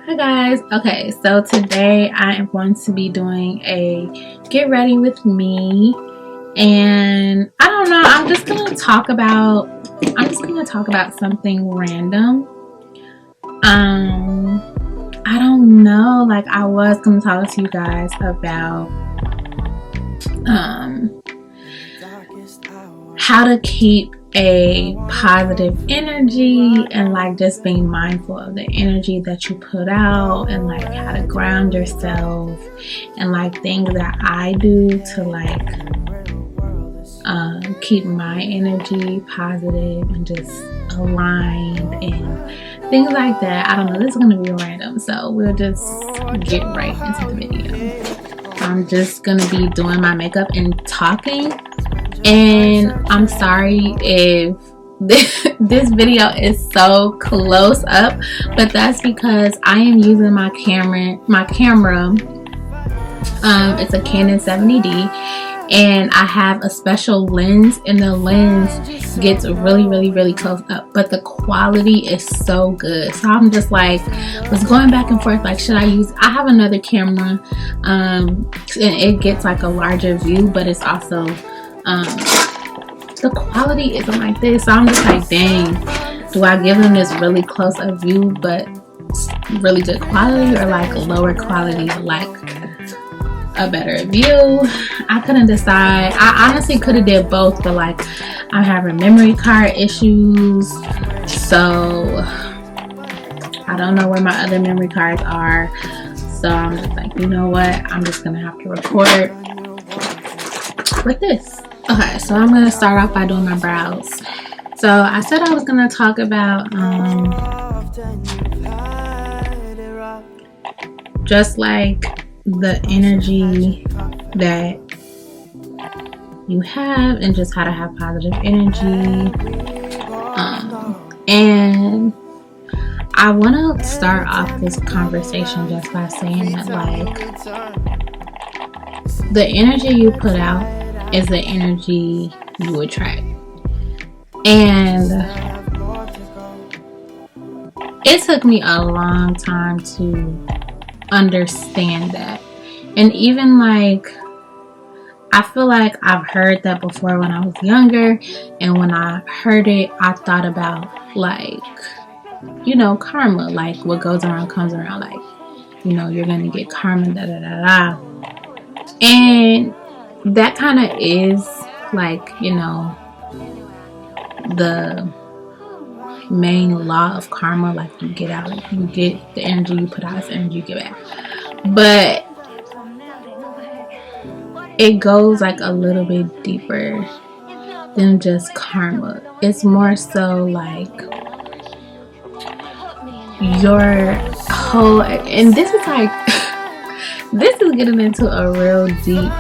Hi guys. Okay, so today I am going to be doing a get ready with me, and I don't know, I'm just gonna talk about something random. I don't know, like I was gonna talk to you guys about how to keep a positive energy and like just being mindful of the energy that you put out, and like how to ground yourself, and like things that I do to like keep my energy positive and just aligned and things like that. I don't know, this is gonna be random, so we'll just get right into the video. I'm just gonna be doing my makeup and talking. And I'm sorry if this video is so close up, but that's because I am using my camera. It's a Canon 70D, and I have a special lens, and the lens gets really close up, but the quality is so good. So I'm just like, was going back and forth, like, should I use, I have another camera, and it gets like a larger view, but it's also the quality isn't like this. So I'm just like, dang, do I give them this really close up view but really good quality, or like lower quality like a better view? I couldn't decide. I honestly could have did both, but like I'm having memory card issues, so I don't know where my other memory cards are. So I'm just like, you know what, I'm just gonna have to record with this. Okay, so I'm gonna start off by doing my brows. So I said I was gonna talk about just like the energy that you have and just how to have positive energy. And I want to start off this conversation just by saying that like the energy you put out is the energy you attract. And it took me a long time to understand that. And even like, I feel like I've heard that before when I was younger, and when I heard it, I thought about like, you know, karma, like what goes around comes around, like, you know, you're gonna get karma, da da da da. And that kind of is like, you know, the main law of karma. Like you get out, you get the energy you put out, is the energy you get back. But it goes like a little bit deeper than just karma. It's more so like your whole, and this is like this is getting into a real deep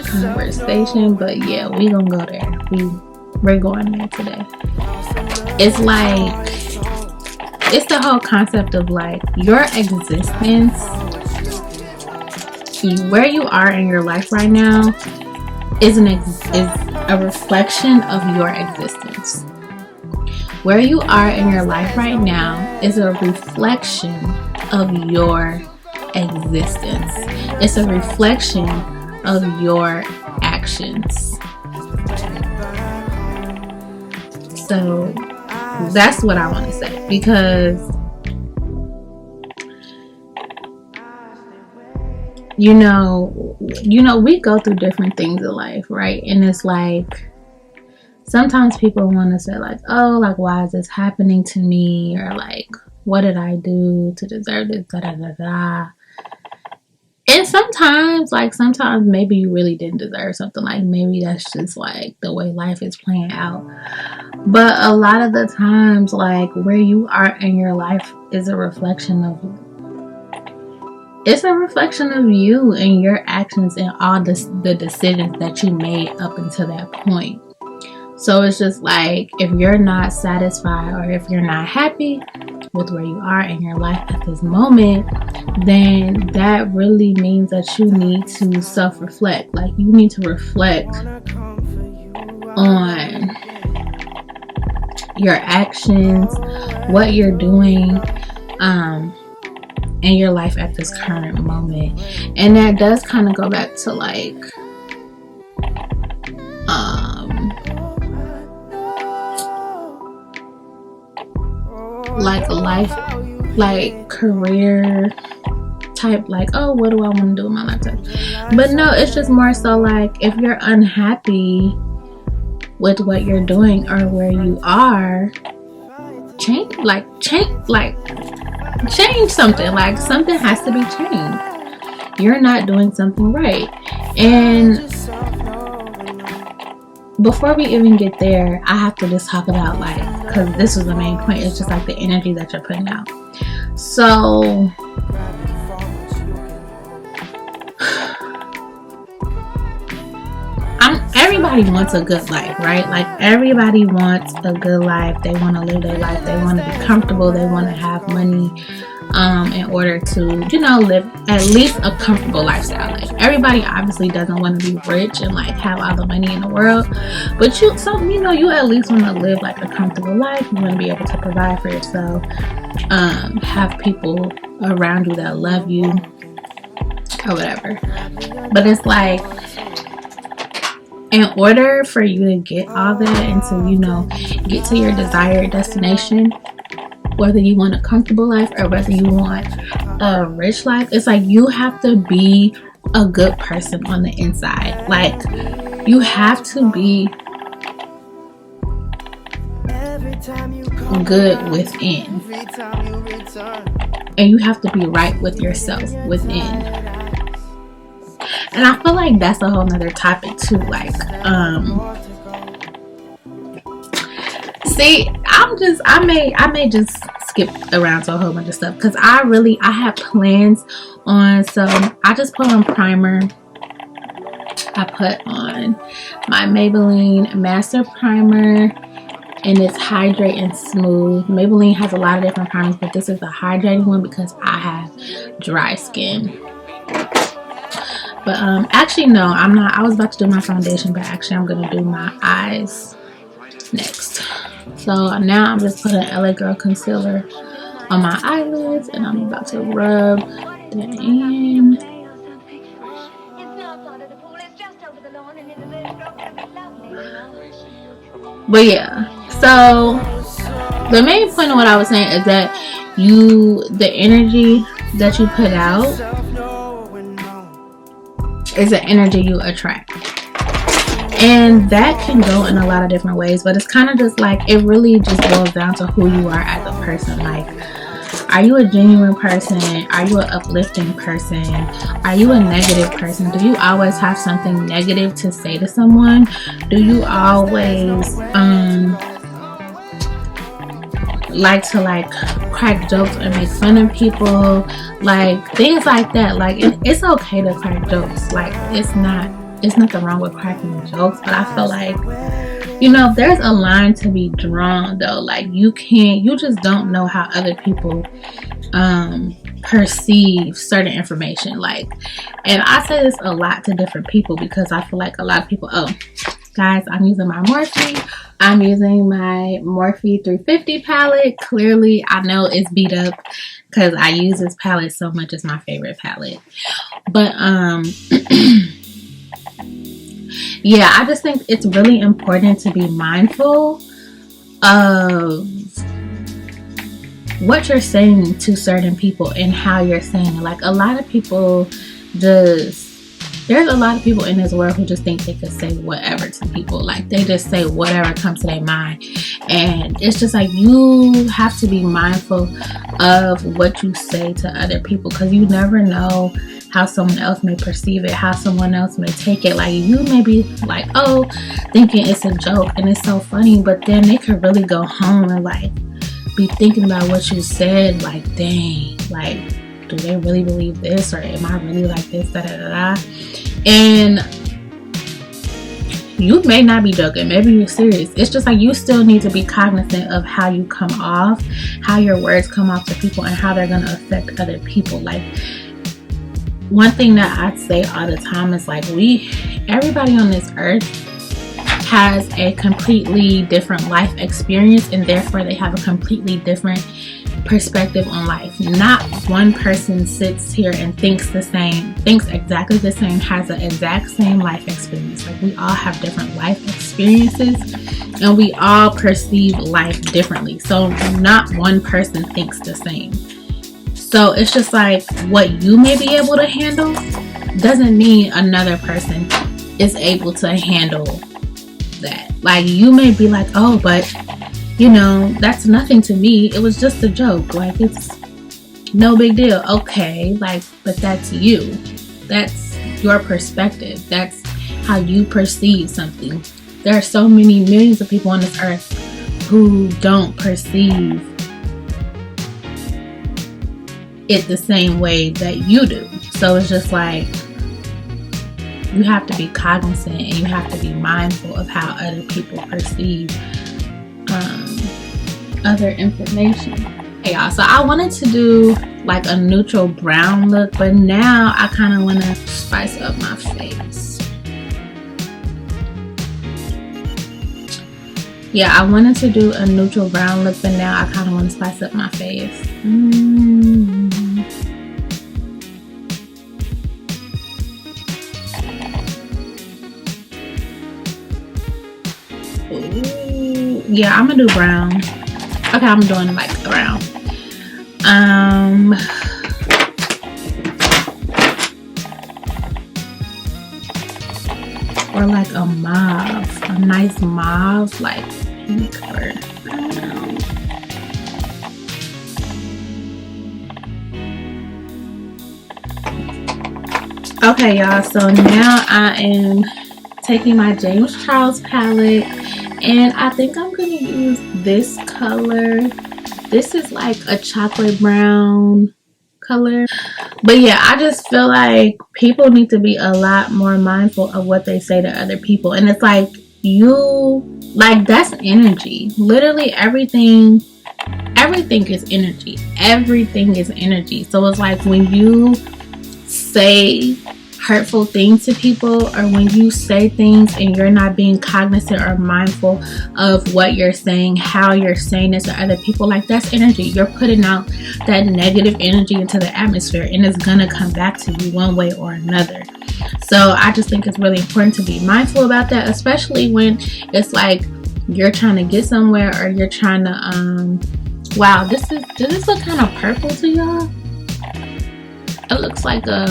conversation, but yeah, we gonna go there. We're going there today. It's like, it's the whole concept of like your existence, where you are in your life right now is a reflection of your existence. Where you are in your life right now is a reflection of your existence. It's a reflection of your actions. So that's what I want to say, because you know we go through different things in life, right? And it's like sometimes people want to say like, oh, like why is this happening to me, or like what did I do to deserve this, da da da da. And sometimes maybe you really didn't deserve something. Like maybe that's just like the way life is playing out. But a lot of the times, like where you are in your life is a reflection of you and your actions and all the decisions that you made up until that point. So it's just like, if you're not satisfied, or if you're not happy with where you are in your life at this moment, then that really means that you need to self-reflect. Like you need to reflect on your actions, what you're doing, in your life at this current moment. And that does kind of go back to like life, like career type, like, oh, what do I want to do in my lifetime? But no, it's just more so like if you're unhappy with what you're doing or where you are, change something. Like something has to be changed. You're not doing something right. And before we even get there, I have to just talk about, like, because this was the main point, it's just like the energy that you're putting out. So everybody wants a good life, right? Like everybody wants a good life. They want to live their life. They want to be comfortable. They want to have money in order to, you know, live at least a comfortable lifestyle. Like everybody obviously doesn't want to be rich and like have all the money in the world, but you at least want to live like a comfortable life. You want to be able to provide for yourself, have people around you that love you or whatever. But it's like, in order for you to get all that and to, you know, get to your desired destination, whether you want a comfortable life or whether you want a rich life, it's like you have to be a good person on the inside. Like you have to be good within, and you have to be right with yourself within. And I feel like that's a whole nother topic too. Like, see, I may just skip around to a whole bunch of stuff because I have plans on. So I just put on primer. I put on my Maybelline Master Primer, and it's Hydrate and Smooth. Maybelline has a lot of different primers, but this is the hydrating one because I have dry skin. But actually no, I'm not. I was about to do my foundation, but actually I'm gonna do my eyes next. So now I'm just putting LA Girl concealer on my eyelids, and I'm about to rub that in. But yeah, so the main point of what I was saying is that the energy that you put out is the energy you attract, and that can go in a lot of different ways. But it's kind of just like, it really just boils down to who you are as a person. Like, are you a genuine person? Are you an uplifting person? Are you a negative person? Do you always have something negative to say to someone? Do you always like to like crack jokes or make fun of people, like things like that? Like it's okay to crack jokes. Like it's nothing wrong with cracking jokes, but I feel like, you know, there's a line to be drawn though. Like you just don't know how other people perceive certain information. Like, and I say this a lot to different people because I feel like a lot of people, guys, I'm using my Morphe. I'm using my Morphe 350 palette. Clearly, I know it's beat up because I use this palette so much. It's my favorite palette. But, yeah, I just think it's really important to be mindful of what you're saying to certain people and how you're saying it. Like, a lot of people there's a lot of people in this world who just think they can say whatever to people. Like, they just say whatever comes to their mind. And it's just like, you have to be mindful of what you say to other people, because you never know how someone else may perceive it, how someone else may take it. Like, you may be like, oh, thinking it's a joke and it's so funny, but then they could really go home and like be thinking about what you said. Like, dang, like, do they really believe this, or am I really like this, da da da da? And you may not be joking, maybe you're serious. It's just like, you still need to be cognizant of how you come off, how your words come off to people, and how they're going to affect other people. Like, one thing that I say all the time is like, everybody on this earth has a completely different life experience, and therefore they have a completely different perspective on life. Not one person sits here and thinks exactly the same, has the exact same life experience. Like, we all have different life experiences and we all perceive life differently. So not one person thinks the same. So it's just like, what you may be able to handle doesn't mean another person is able to handle that. Like, you may be like, oh, but you know, that's nothing to me. It was just a joke. Like, it's no big deal. Okay, like, but that's you. That's your perspective. That's how you perceive something. There are so many millions of people on this earth who don't perceive it the same way that you do. So it's just like, you have to be cognizant and you have to be mindful of how other people perceive other information. Hey y'all, so I wanted to do like a neutral brown look, but now I kind of want to spice up my face. Yeah, I wanted to do a neutral brown look, but now I kind of want to spice up my face. Ooh, yeah, I'm gonna do brown. Okay, I'm doing like brown. Or like a mauve, a nice mauve, like pink, or I don't know. Okay, y'all, so now I am taking my James Charles palette, and I think I'm gonna use this color. This is like a chocolate brown color. But yeah, I just feel like people need to be a lot more mindful of what they say to other people. And it's like, that's energy. Literally everything is energy. Everything is energy. So it's like, when you say hurtful things to people, or when you say things and you're not being cognizant or mindful of what you're saying, how you're saying this to other people, like, that's energy. You're putting out that negative energy into the atmosphere, and it's gonna come back to you one way or another. So I just think it's really important to be mindful about that, especially when it's like you're trying to get somewhere, or you're trying to wow, does this look kind of purple to y'all? It looks like a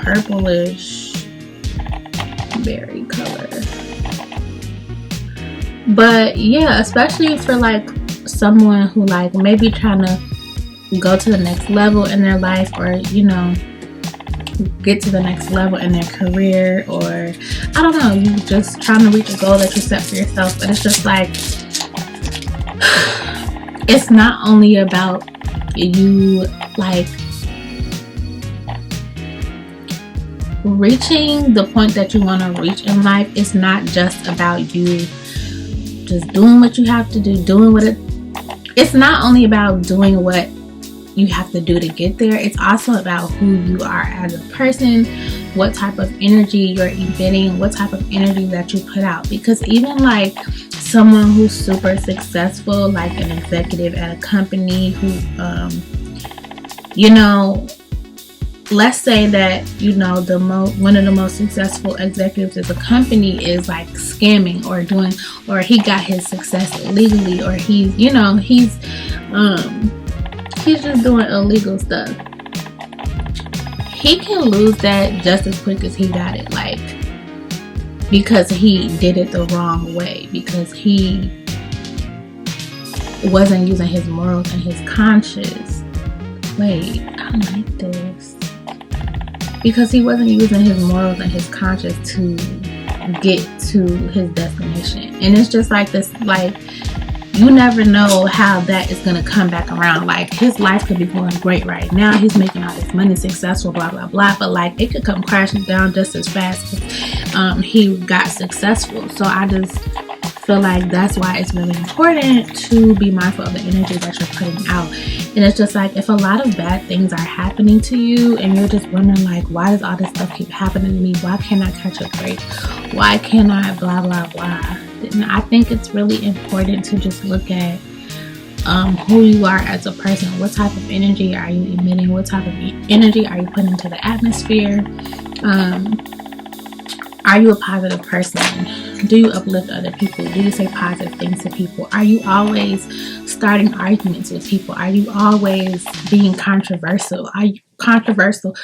purplish berry color. But yeah, especially for like someone who like maybe trying to go to the next level in their life, or you know, get to the next level in their career, or I don't know, you just trying to reach a goal that you set for yourself. But it's just like, it's not only about you like reaching the point that you want to reach in life. It's not just about you just doing what you have to do, it's not only about doing what you have to do to get there. It's also about who you are as a person, what type of energy you're emitting, what type of energy that you put out. Because even like someone who's super successful, like an executive at a company who you know, let's say that, you know, one of the most successful executives of a company is like scamming or he got his success illegally, or he's just doing illegal stuff. He can lose that just as quick as he got it, like, because he did it the wrong way, because he wasn't using his morals and his conscience. Wait, I like this. Because he wasn't using his morals and his conscience to get to his destination. And it's just like this, like, you never know how that is going to come back around. Like, his life could be going great right now. He's making all this money, successful, blah, blah, blah. But, like, it could come crashing down just as fast as he got successful. So I just feel like that's why it's really important to be mindful of the energy that you're putting out. And it's just like, if a lot of bad things are happening to you and you're just wondering like, why does all this stuff keep happening to me? Why can't I catch a break? Why can't I blah, blah, blah? And I think it's really important to just look at who you are as a person. What type of energy are you emitting? What type of energy are you putting into the atmosphere? Are you a positive person? Do you uplift other people? Do you say positive things to people? Are you always starting arguments with people? Are you always being controversial? Are you controversial?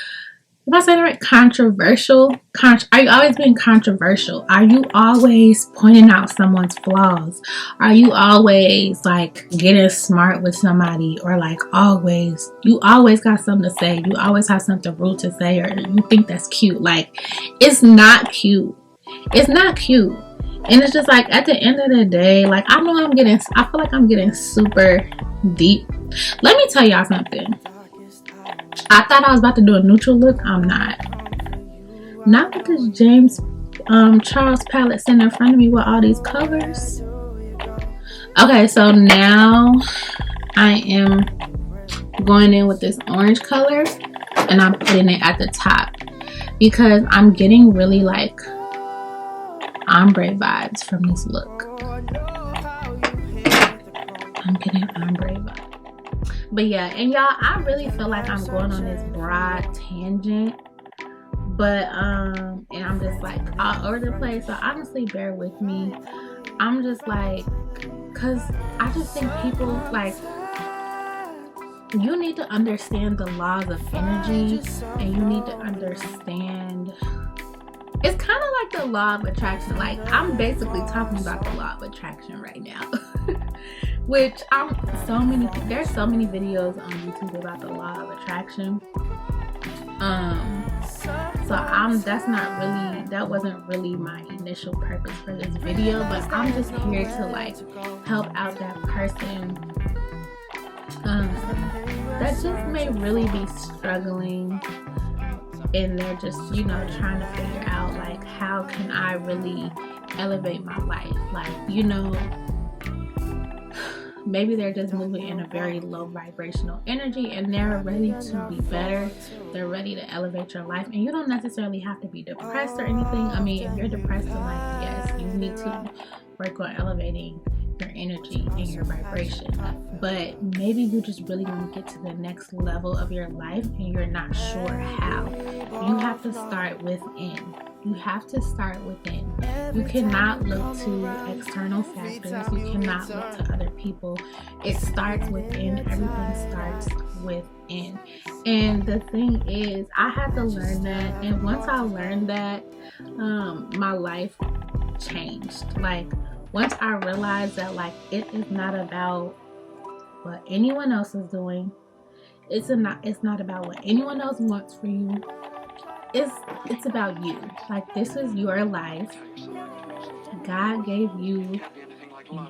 Am I saying that right? Controversial? Are you always being controversial? Are you always pointing out someone's flaws? Are you always like getting smart with somebody, or like you always got something to say? You always have something rude to say, or you think that's cute? Like, it's not cute. It's not cute. And it's just like, at the end of the day, like, I feel like I'm getting super deep. Let me tell y'all something. I thought I was about to do a neutral look. I'm not. Not with this James Charles palette sitting in front of me with all these colors. Okay, so now I am going in with this orange color, and I'm putting it at the top because I'm getting really like ombre vibes from this look. I'm getting ombre vibes. But yeah, and y'all, I really feel like I'm going on this broad tangent, but and I'm just like all over the place, so honestly bear with me. I'm just like, because I just think people, like, you need to understand the laws of energy, and you need to understand, it's kind of like the law of attraction. Like, I'm basically talking about the law of attraction right now. Which there's so many videos on YouTube about the law of attraction. So that wasn't really my initial purpose for this video, but I'm just here to like help out that person that just may really be struggling, and they're just, you know, trying to figure out like, how can I really elevate my life? Like, you know, maybe they're just moving in a very low vibrational energy, and they're ready to be better. They're ready to elevate your life, and you don't necessarily have to be depressed or anything. I mean, if you're depressed in life, yes, you need to work on elevating your energy and your vibration. But maybe you just really want to get to the next level of your life, and you're not sure how. You have to start within. You have to start within. You cannot look to external factors. You cannot look to other people. It starts within. Everything starts within. And the thing is, I had to learn that. And once I learned that, my life changed. Like, once I realized that, like, it is not about what anyone else is doing. It's not about what anyone else wants for you. It's about you. Like, this is your life. God gave you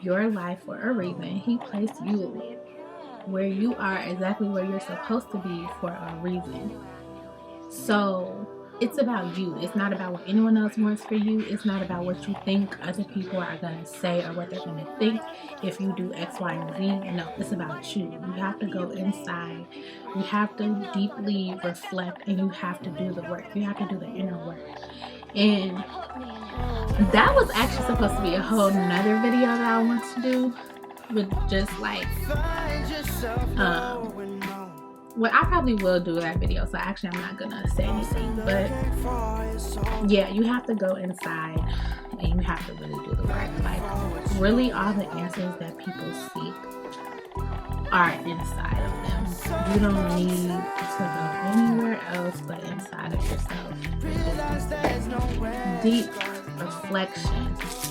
your life for a reason. He placed you where you are, exactly where you're supposed to be, for a reason. So it's about you. It's not about what anyone else wants for you. It's not about what you think other people are going to say or what they're going to think if you do X, Y, and Z. No, it's about you. You have to go inside. You have to deeply reflect, and you have to do the work. You have to do the inner work. And that was actually supposed to be a whole nother video that I want to do, with just like well, I probably will do that video, so actually I'm not gonna say anything, but yeah, you have to go inside and you have to really do the work. Like, really, all the answers that people seek are inside of them. You don't need to go anywhere else but inside of yourself. Deep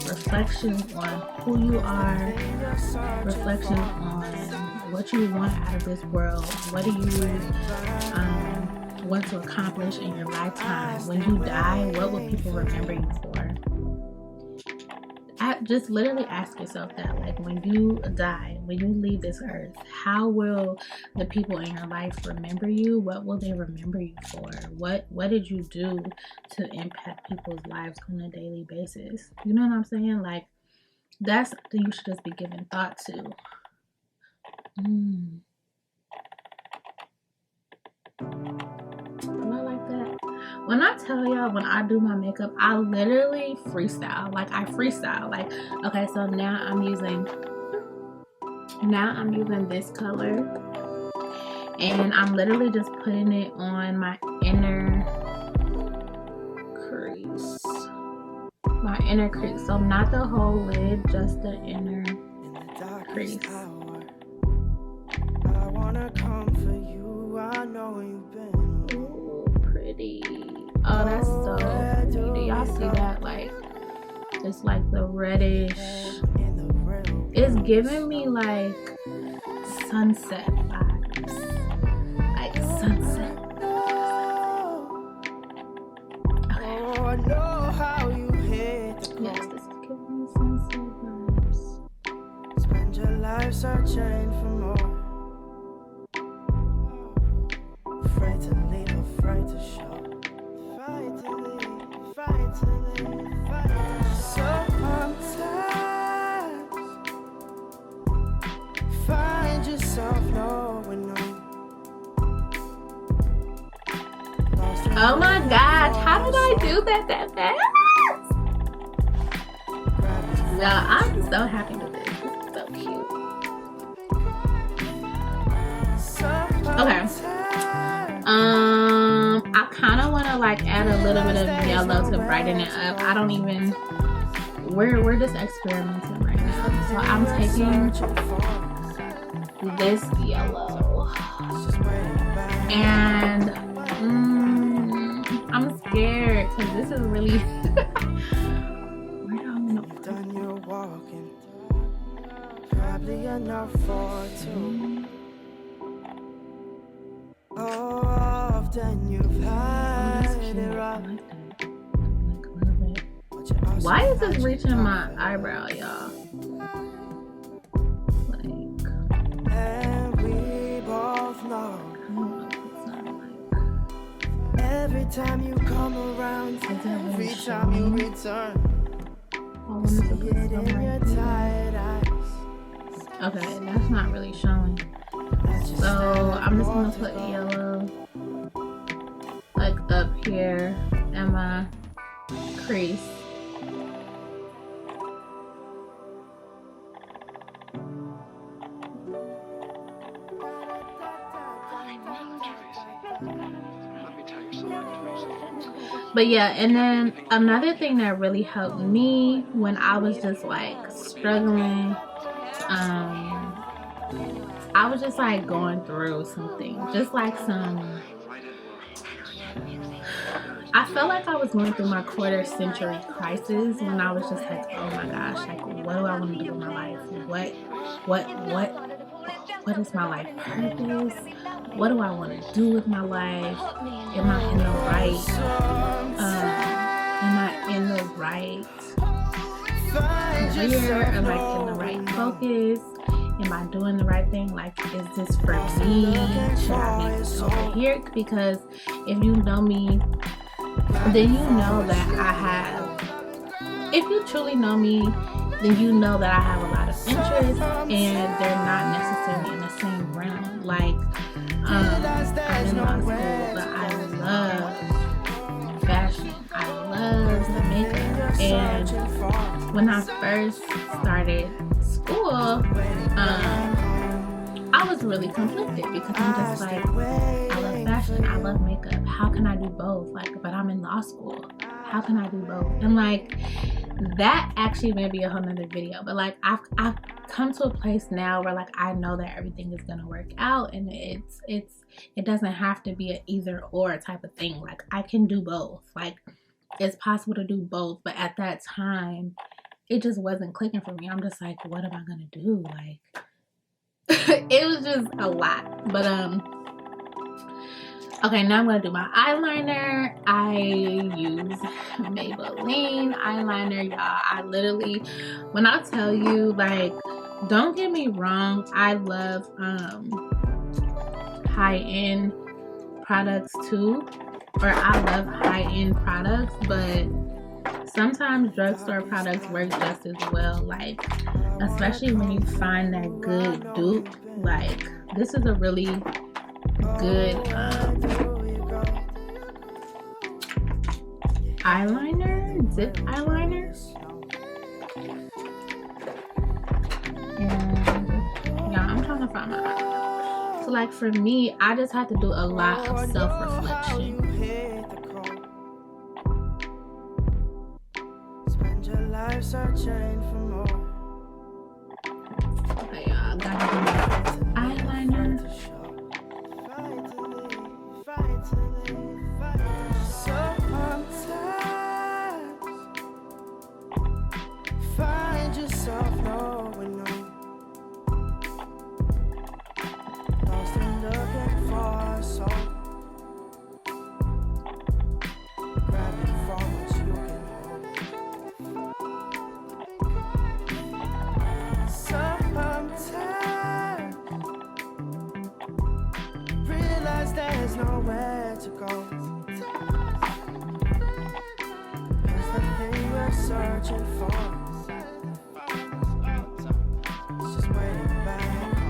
reflection on who you are, reflection on what you want out of this world. What do you want to accomplish in your lifetime? When you die, what will people remember you for? Just literally ask yourself that. Like, when you die, when you leave this earth, how will the people in your life remember you? What will they remember you for? What did you do to impact people's lives on a daily basis? You know what I'm saying? Like, that's something you should just be giving thought to. Do I like that? When I tell y'all, when I do my makeup, I literally freestyle. Like, I freestyle. Like, okay, so now I'm using now I'm using this color, and I'm literally just putting it on my inner crease. My inner crease. So not the whole lid, just the inner crease. I wanna come for you. I know you've been. Ooh, pretty. Oh, that's so pretty. Do y'all see that? Like, it's like the reddish. It's giving me like sunset vibes. Like sunset. Okay. Yes, this is giving me sunset vibes. Spend your life searching for more. Afraid to leave, afraid to show. Fight to leave, fight to leave, fight to show. Sometimes find yourself knowing. Oh my gosh, how did I do that fast? Y'all, I'm so happy with this. This is so cute. Okay. I kind of want to like add a little bit of yellow to brighten it up. I don't even. We're just experimenting right now. So I'm taking this yellow, and I'm scared because this is really. Where do I want to? Done your walking. Probably enough for two. Often you've had it rough. Why is this reaching my eyebrow, y'all? Like, and we both know. Every time you come around, every time you return, see it in your tired eyes. Okay, that's not really showing. So I'm just gonna put yellow like up here in my crease. But yeah, and then another thing that really helped me when I was just like struggling, I was just like going through something, just like I felt like I was going through my quarter-century crisis when I was just like, oh my gosh, like what do I want to do with my life? What is my life purpose? What do I want to do with my life? Am I in the right career? Am I in the right focus? Am I doing the right thing? Like, is this for me? Should I be over here? Because if you know me, then you know that I have, if you truly know me, then you know that I have a lot of interests and they're not necessarily in the same realm. Like, I'm in law school, but I love fashion. I love the makeup. And when I first started school, I was really conflicted because I'm just like, I love fashion, I love makeup. How can I do both? Like, but I'm in law school. How can I do both? And like, that actually may be a whole nother video, but like I've come to a place now where like I know that everything is gonna work out, and it doesn't have to be an either or type of thing. Like, I can do both. Like, it's possible to do both, but at that time it just wasn't clicking for me. I'm just like, what am I gonna do? Like, it was just a lot. But okay, now I'm gonna do my eyeliner. I use Maybelline eyeliner, y'all. I literally, when I tell you, like, don't get me wrong, I love high-end products too, or I love high-end products, but sometimes drugstore products work just as well. Like, especially when you find that good dupe. Like, this is a really good eyeliner, zip eyeliner, and y'all So like for me, I just had to do a lot of self-reflection. Spend your life searching for more. Okay, y'all, I gotta do my eyeliner. Find yourself knowing no. Lost and looking for a soul. Grabbing for what you can hold. Sometimes realize there's nowhere to go. Cause the thing we're searching for is just waiting back home.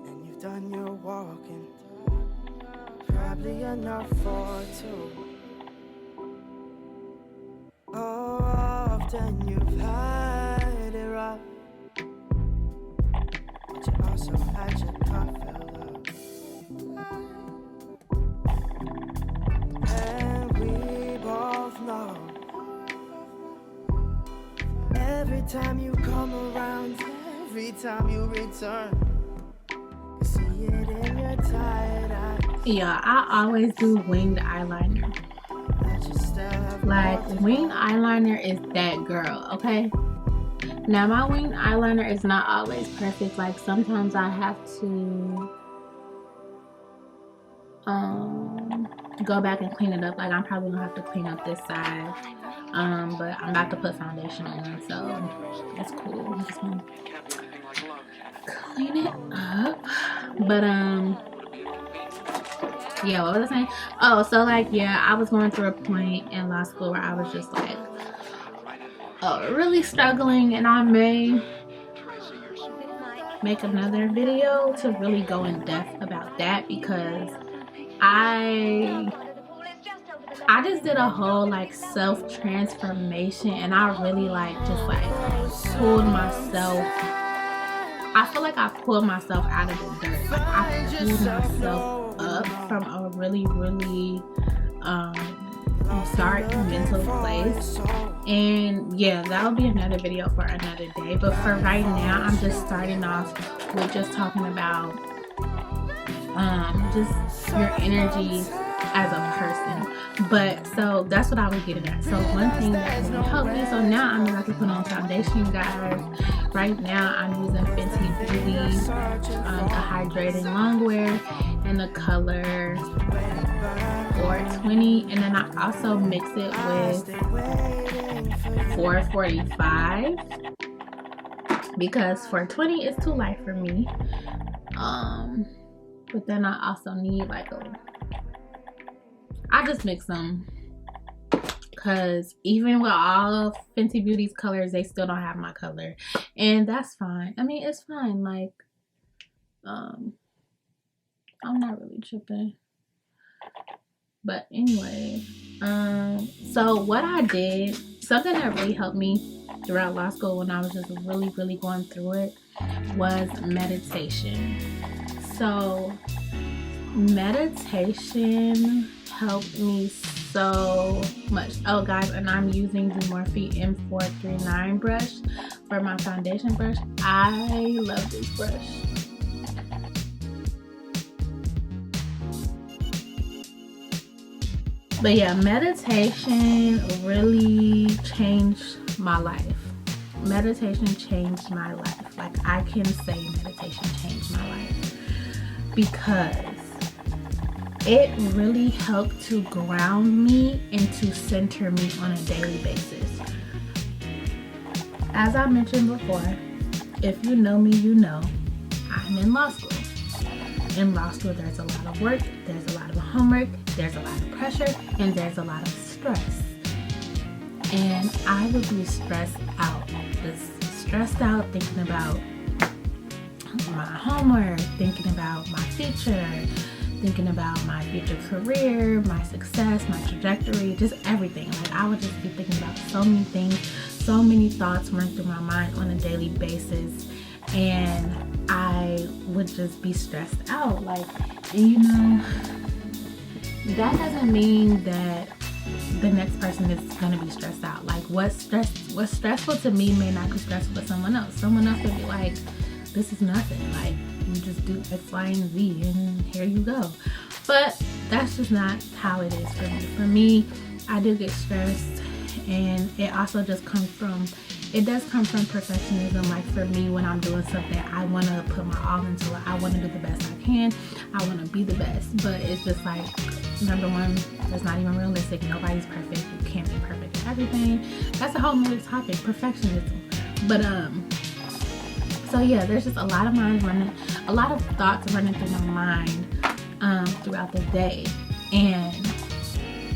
And you've done your walking, probably enough for two. Oh, often you've had it rough, but you also had your cup filled up. And we both know every time you come around, every time you return, you see it in your tired eyes. Yeah, I always do winged eyeliner. That you still have Like, winged eyeliner is that girl, okay? Now, my winged eyeliner is not always perfect. Like, sometimes I have to go back and clean it up. Like, I'm probably gonna have to clean up this side. But I'm about to put foundation on, so it's cool. I'm just gonna clean it up. But yeah, what was I saying? Oh, so like, yeah, I was going through a point in law school where I was just like really struggling, and I may make another video to really go in depth about that, because I just did a whole like self-transformation, and I really like just like pulled myself. I feel like I pulled myself out of the dirt. Like, I pulled myself up from a really dark mental place. And yeah, that will be another video for another day. But for right now, I'm just starting off with just talking about just your energy as a person. But so that's what I was getting at. So one thing that really helped me, so now I'm about to put on foundation, guys. Right now I'm using Fenty Beauty, the hydrating longwear in the color 420, and then I also mix it with 445 because 420 is too light for me. But then I also need like I just mix them, because even with all of Fenty Beauty's colors, they still don't have my color, and that's fine. I mean, it's fine. Like, I'm not really tripping. But anyway, so what I did, something that really helped me throughout law school when I was just really going through it, was meditation. So meditation helped me so much. Oh guys, and I'm using the Morphe M439 brush for my foundation brush. I love this brush. But yeah, meditation really changed my life. Meditation changed my life. Like, I can say meditation changed my life, because it really helped to ground me and to center me on a daily basis. As I mentioned before, if you know me, you know I'm in law school. In law school, there's a lot of work, there's a lot of homework, there's a lot of pressure, and there's a lot of stress. And I would be stressed out, thinking about my homework, thinking about my future, thinking about my future career, my success, my trajectory, just everything. Like, I would just be thinking about so many things. so many thoughts run through my mind on a daily basis, and I would just be stressed out. Like, and you know, that doesn't mean that the next person is gonna be stressed out. Like, what's stressful to me may not be stressful to someone else. Someone else would be like, this is nothing. Like, you just do X, Y, and Z, and here you go. But that's just not how it is for me. For me, I do get stressed, and it also just comes from, it does come from perfectionism. Like, for me, when I'm doing something, I want to put my all into it. I want to do the best I can. I want to be the best. But it's just like, number one, it's not even realistic. Nobody's perfect. You can't be perfect at everything. That's a whole nother topic, perfectionism. But so yeah, there's just a lot of thoughts running through my mind throughout the day. And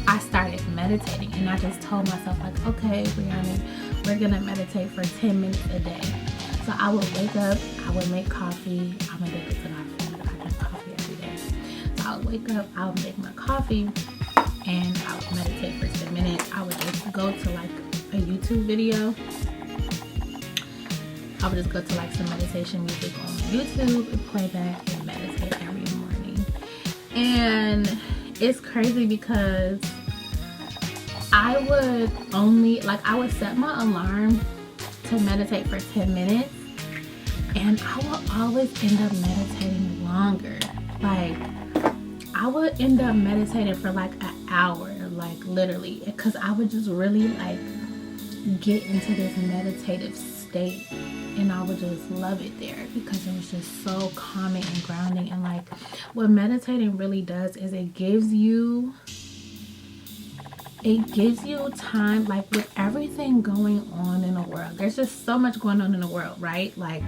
I started meditating, and I just told myself, like, okay, Brianna, we're gonna meditate for 10 minutes a day. So I would wake up, I would make coffee. I'm addicted to coffee. I drink coffee every day. So I would wake up, I would make my coffee, and I would meditate for 10 minutes. I would just go to like a YouTube video. I would just go to like some meditation music on YouTube and play that and meditate every morning. And it's crazy because I would set my alarm to meditate for 10 minutes, and I will always end up meditating longer. Like, I would end up meditating for like an hour, like literally, because I would just really like get into this meditative state, and I would just love it there because it was just so calming and grounding. And like, what meditating really does is it gives you time. Like, with everything going on in the world, there's just so much going on in the world, right? Like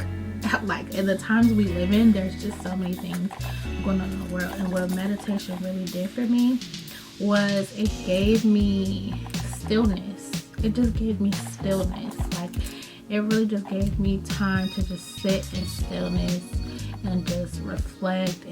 in the times we live in, there's just so many things going on in the world. And what meditation really did for me was it gave me stillness. It just gave me stillness. Like, it really just gave me time to just sit in stillness and just reflect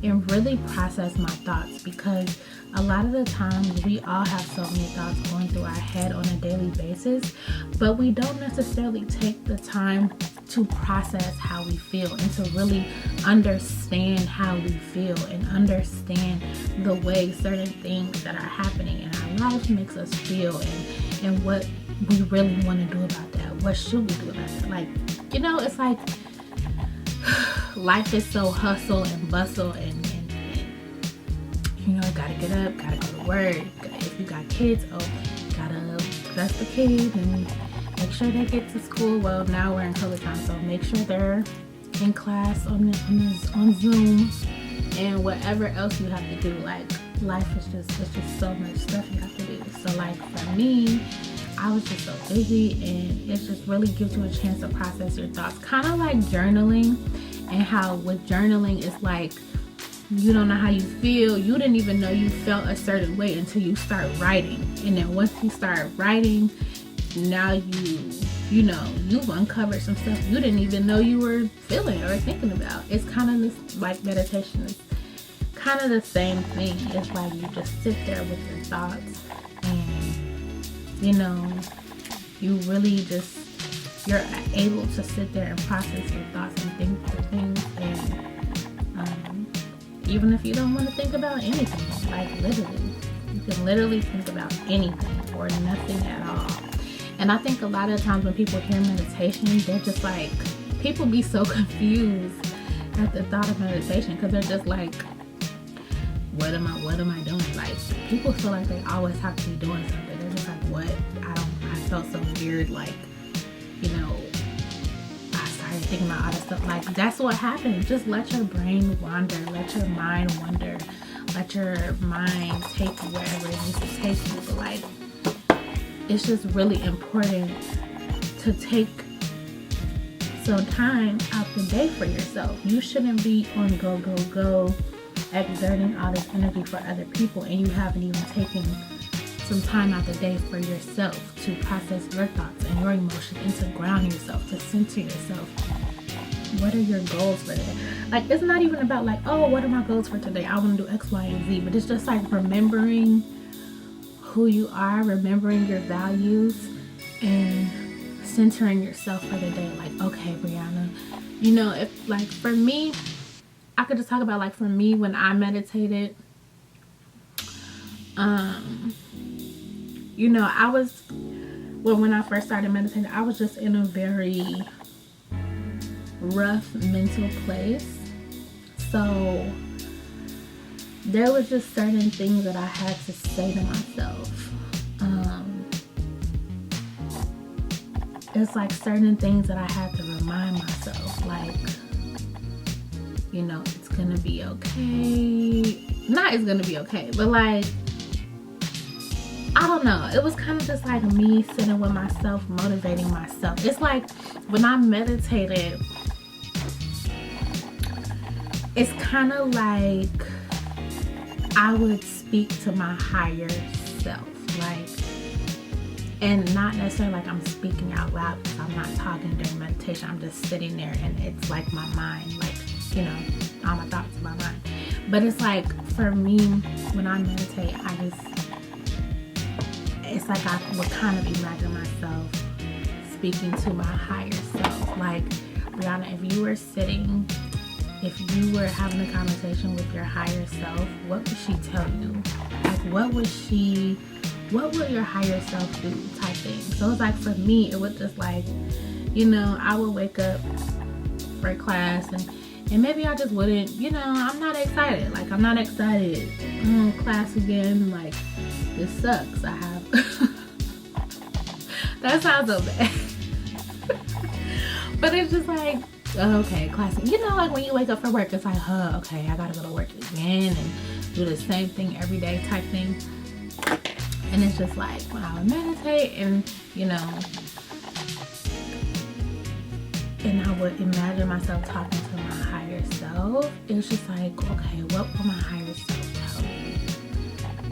and really process my thoughts, because a lot of the times we all have so many thoughts going through our head on a daily basis, but we don't necessarily take the time to process how we feel and to really understand how we feel and understand the way certain things that are happening in our lives makes us feel, and what we really want to do about that. What should we do about that? Like, you know, it's like life is so hustle and bustle, and you know, gotta get up, gotta go to work. If you got kids, gotta dress the kids and make sure they get to school. Well, now we're in COVID time, so make sure they're in class on Zoom and whatever else you have to do. Like, life is it's just so much stuff you have to do. So like, for me, I was just so busy, and it just really gives you a chance to process your thoughts. Kind of like journaling, and how with journaling, it's like, you don't know how you feel. You didn't even know you felt a certain way until you start writing. And then once you start writing, now you know, you've uncovered some stuff you didn't even know you were feeling or thinking about. It's kind of this, like, meditation is kind of the same thing. It's like you just sit there with your thoughts, and you know, you really just, you're able to sit there and process your thoughts and think through things. And even if you don't want to think about anything, like literally, you can literally think about anything or nothing at all. And I think a lot of times when people hear meditation, they're just like, people be so confused at the thought of meditation, because they're just like, what am I doing? Like, people feel like they always have to be doing something. They're just like, what? I felt so weird, like, you know, I started thinking about other stuff. Like, that's what happens. Just let your brain wander, let your mind wander, let your mind take you wherever it needs to take you. But like, it's just really important to take some time out the day for yourself. You shouldn't be on go, exerting all this energy for other people, and you haven't even taken some time out the day for yourself to process your thoughts and your emotions, and to ground yourself, to center yourself. What are your goals for today? Like, it's not even about like, oh, what are my goals for today? I want to do X, Y, and Z. But it's just like remembering who you are, remembering your values, and centering yourself for the day. Like, okay, Brianna, you know, if like for me, I could just talk about like for me when I meditated, you know, when I first started meditating, I was just in a very rough mental place. So there was just certain things that I had to say to myself. It's like certain things that I had to remind myself, like, you know, it's gonna be okay. Not it's gonna be okay, but like, I don't know. It was kind of just like me sitting with myself, motivating myself. It's like when I meditated, it's kind of like I would speak to my higher self, like, and not necessarily like I'm speaking out loud because I'm not talking during meditation. I'm just sitting there and it's like my mind, like, you know, all my thoughts in my mind. But it's like for me, when I meditate, it's like I would kind of imagine myself speaking to my higher self. Like, Brianna, if you were having a conversation with your higher self, what would she tell you? Like, what would your higher self do type thing? So it's like for me, it was just like, you know, I would wake up for class and maybe I just wouldn't, you know, I'm not excited. Like, I'm not excited. Class again. Like, this sucks. I have, that sounds so bad. But it's just like, okay, class. You know, like when you wake up for work, it's like, okay, I gotta go to work again and do the same thing every day type thing. And it's just like when I would meditate and, you know, and I would imagine myself talking to my higher self, it was just like, okay, what will my higher self tell me?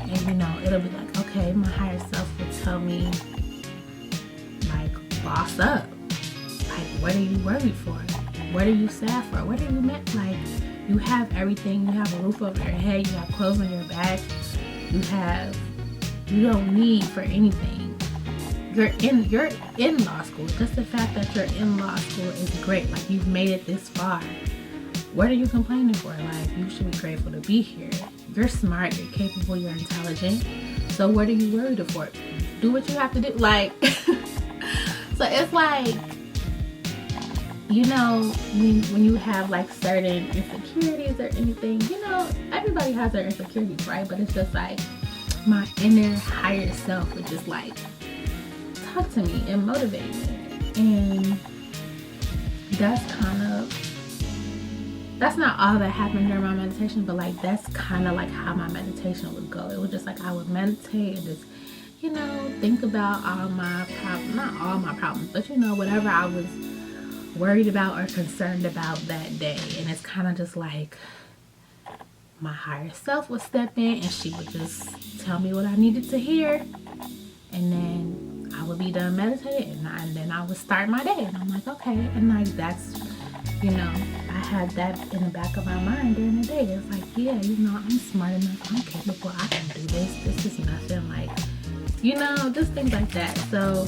And, you know, it'll be like, okay, my higher self will tell me, like, boss up. Like, what are you worried for? What are you sad for? What are you meant? Like, you have everything. You have a roof over your head. You have clothes on your back. You don't need for anything. You're in law school. Just the fact that you're in law school is great. Like, you've made it this far. What are you complaining for? Like, you should be grateful to be here. You're smart, you're capable, you're intelligent. So what are you worried for? Do what you have to do. Like, so it's like, you know, when you have like certain insecurities or anything, you know, everybody has their insecurities, right? But it's just like my inner higher self would just like talk to me and motivate me. And that's not all that happened during my meditation, but like that's kind of like how my meditation would go. It was just like I would meditate and just, you know, think about all my problems, not all my problems, but you know, whatever I was worried about or concerned about that day. And it's kind of just like my higher self would step in and she would just tell me what I needed to hear, and then I would be done meditating and then I would start my day. And I'm like, okay. And like that's, you know, I had that in the back of my mind during the day. It's like, yeah, you know, I'm smart enough, I'm capable, I can do this. This is nothing, like, you know, just things like that. So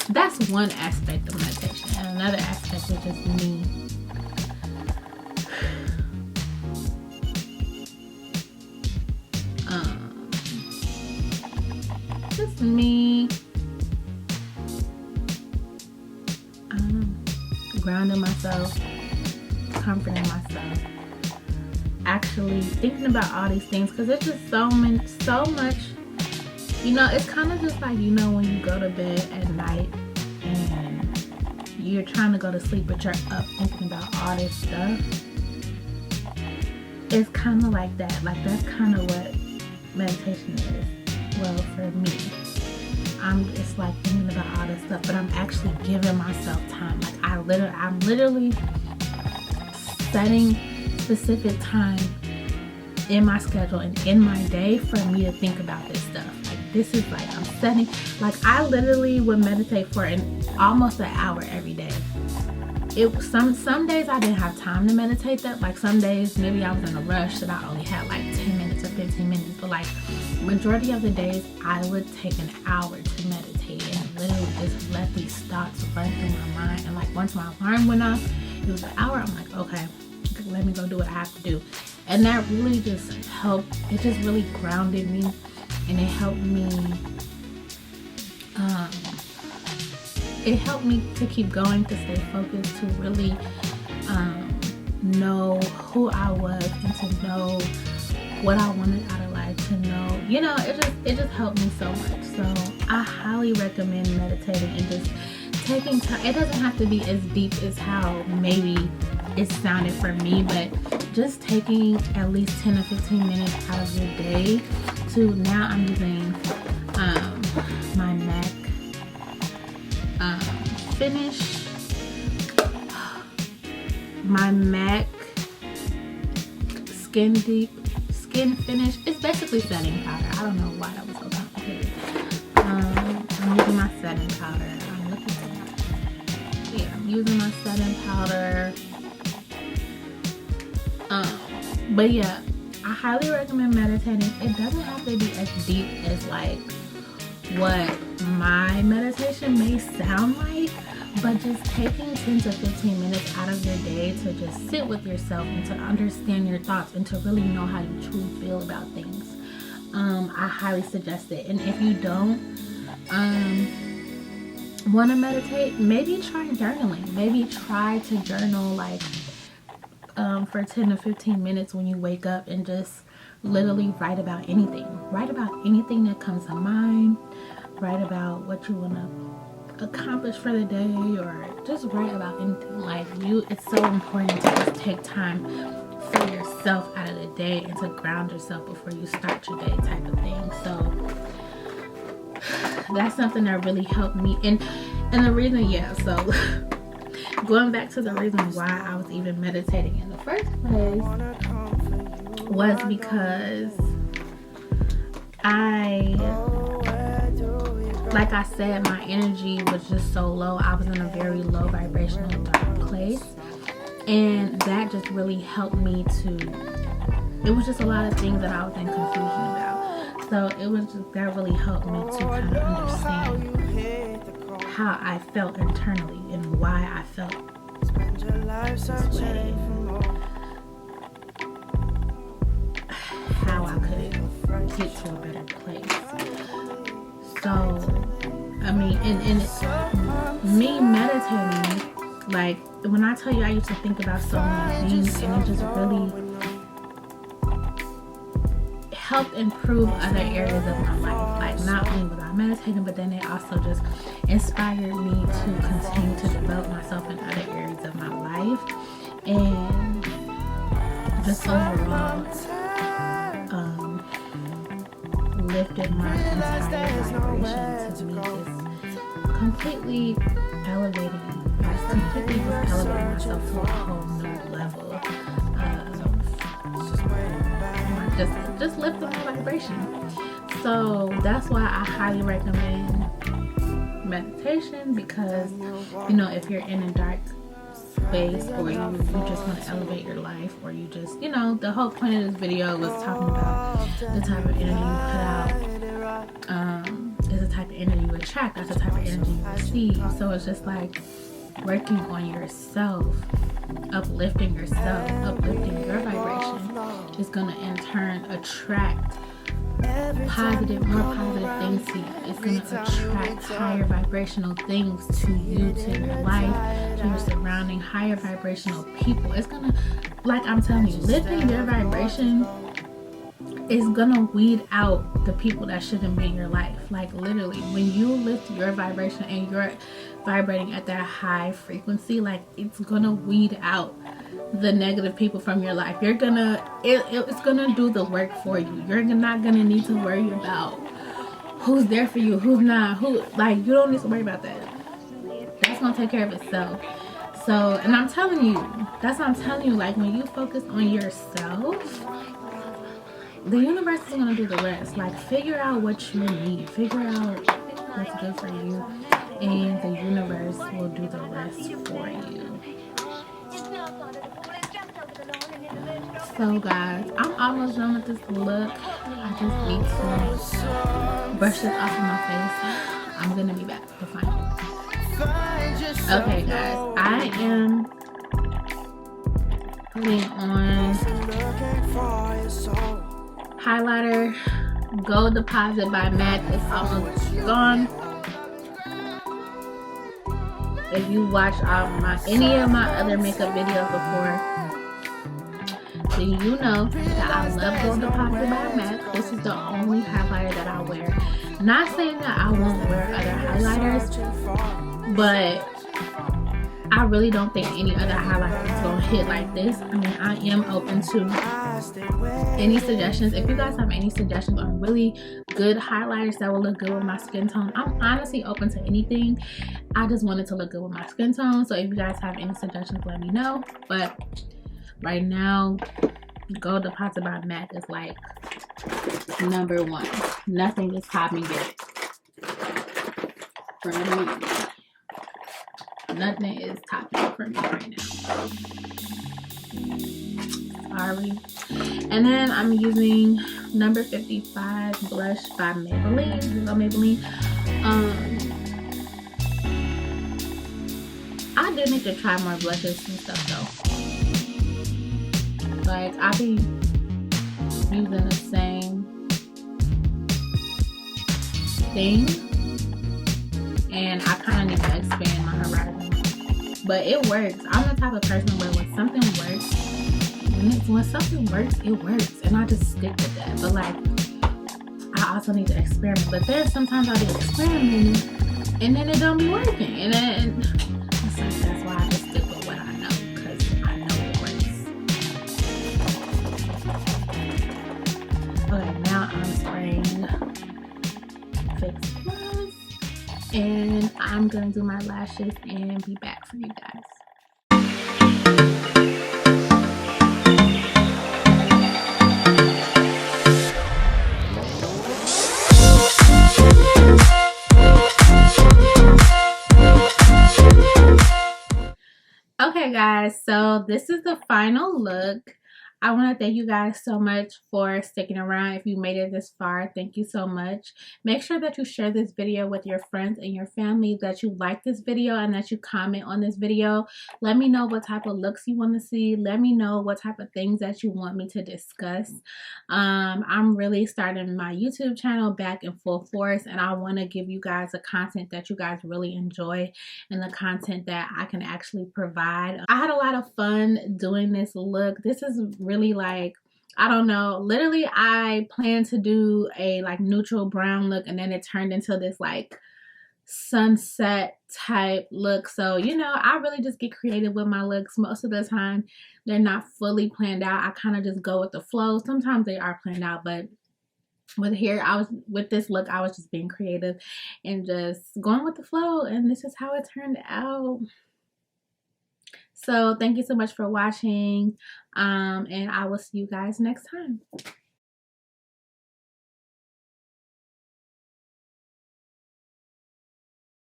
that's one aspect of meditation. And another aspect is just me. Just me. Grounding myself, comforting myself, actually thinking about all these things, because it's just so much, you know. It's kind of just like, you know, when you go to bed at night and you're trying to go to sleep but you're up thinking about all this stuff. It's kind of like that. Like, that's kind of what meditation is. Well, for me, it's like thinking about all this stuff, but I'm actually giving myself time. Like, I'm literally setting specific time in my schedule and in my day for me to think about this stuff. Like, this is like, I'm setting, like, I literally would meditate for almost an hour every day. Some days I didn't have time to meditate that. Like, some days maybe I was in a rush that I only had like 10 minutes or 15 minutes. But like, majority of the days I would take an hour to meditate. And literally just let these thoughts run through my mind. And like once my alarm went off, it was an hour, I'm like, okay, let me go do what I have to do. And that really just helped. It just really grounded me, and it helped me to keep going, to stay focused, to really know who I was, and to know what I wanted out of life, to know, you know, it just helped me so much. So I highly recommend meditating and just taking time. It doesn't have to be as deep as how maybe it sounded for me, but just taking at least 10 or 15 minutes out of your day to, now I'm using my MAC finish, my MAC skin finish. It's basically setting powder. I don't know why that was so complicated. I'm using my setting powder. I'm using my setting powder. But yeah, I highly recommend meditating. It doesn't have to be as deep as like what my meditation may sound like, but just taking 10 to 15 minutes out of your day to just sit with yourself and to understand your thoughts and to really know how you truly feel about things. I highly suggest it. And if you don't want to meditate, maybe try journaling. Maybe try to journal like for 10 to 15 minutes when you wake up, and just literally write about anything. Write about anything that comes to mind. Write about what you want to accomplish for the day, or just write about anything. Like it's so important to just take time for yourself out of the day and to ground yourself before you start your day, type of thing. So that's something that really helped me. And the reason, so going back to the reason why I was even meditating in the first place was because like I said, my energy was just so low. I was in a very low vibrational dark place, and that just really helped me it was just a lot of things that I was in confusion about. So it was just, that really helped me to kind of understand how I felt internally and why I felt this way, how I could get to a better place. So, I mean, and me meditating, like, when I tell you I used to think about so many things, and it just really helped improve other areas of my life. Like, not only was I meditating, but then it also just inspired me to continue to develop myself in other areas of my life. And just overall, lifted my entire vibration to me, just completely elevating, myself to a whole new level. Just lifting my vibration. So that's why I highly recommend meditation, because, you know, if you're in a dark space, or you just want to elevate your life, or you just, you know, the whole point of this video was talking about the type of energy you put out is the type of energy you attract. That's the type of energy you receive. So it's just like working on yourself, uplifting yourself, uplifting your vibration is going to in turn attract more positive things to you. It's going to attract higher vibrational things to you, to your life, to your surrounding, higher vibrational people. It's going to, like I'm telling you, lifting your vibration is going to weed out the people that shouldn't be in your life. Like, literally, when you lift your vibration and you're vibrating at that high frequency, like, it's going to weed out the negative people from your life. You're gonna, it's gonna do the work for you. You're not gonna need to worry about who's there for you, who's not, like, you don't need to worry about that. That's gonna take care of itself. So, and I'm telling you, that's what I'm telling you, like, when you focus on yourself, the universe is gonna do the rest. Like, figure out what you need, figure out what's good for you, and the universe will do the rest for you. So guys, I'm almost done with this look. I just need to brush this off of my face. I'm gonna be back for final. Okay guys, I am putting on highlighter. Gold Deposit by MAC is almost gone. If you watch any of my other makeup videos before, then you know that I love Gold Deposit by MAC. This is the only highlighter that I wear. Not saying that I won't wear other highlighters, but I really don't think any other highlighter is gonna hit like this. I mean, I am open to any suggestions. If you guys have any suggestions on really good highlighters that will look good with my skin tone, I'm honestly open to anything. I just want it to look good with my skin tone. So if you guys have any suggestions, let me know. But right now, Gold Deposit by MAC is like #1. Nothing is topping it for me. Nothing is topping it for me right now. Sorry. And then I'm using number 55 blush by Maybelline. I do need to try more blushes and stuff though. Like, I be using the same thing, and I kind of need to expand my horizon. But it works. I'm the type of person where when something works, when something works, it works, and I just stick with that. But like, I also need to experiment. But then sometimes I'll be experimenting, and then it don't be working, and then that's why I just stick with what I know, because I know it works. Okay, now I'm spraying Fix Plus, and I'm gonna do my lashes and be back for you guys. Okay guys, so this is the final look. I want to thank you guys so much for sticking around. If you made it this far, thank you so much. Make sure that you share this video with your friends and your family, that you like this video, and that you comment on this video. Let me know what type of looks you want to see. Let me know what type of things that you want me to discuss. I'm really starting my YouTube channel back in full force, and I want to give you guys the content that you guys really enjoy and the content that I can actually provide. I had a lot of fun doing this look. This is really like, I don't know, literally I planned to do a like neutral brown look, and then it turned into this like sunset type look. So, you know, I really just get creative with my looks. Most of the time they're not fully planned out. I kind of just go with the flow. Sometimes they are planned out, but with this look, I was just being creative and just going with the flow, and this is how it turned out. So thank you so much for watching, and I will see you guys next time.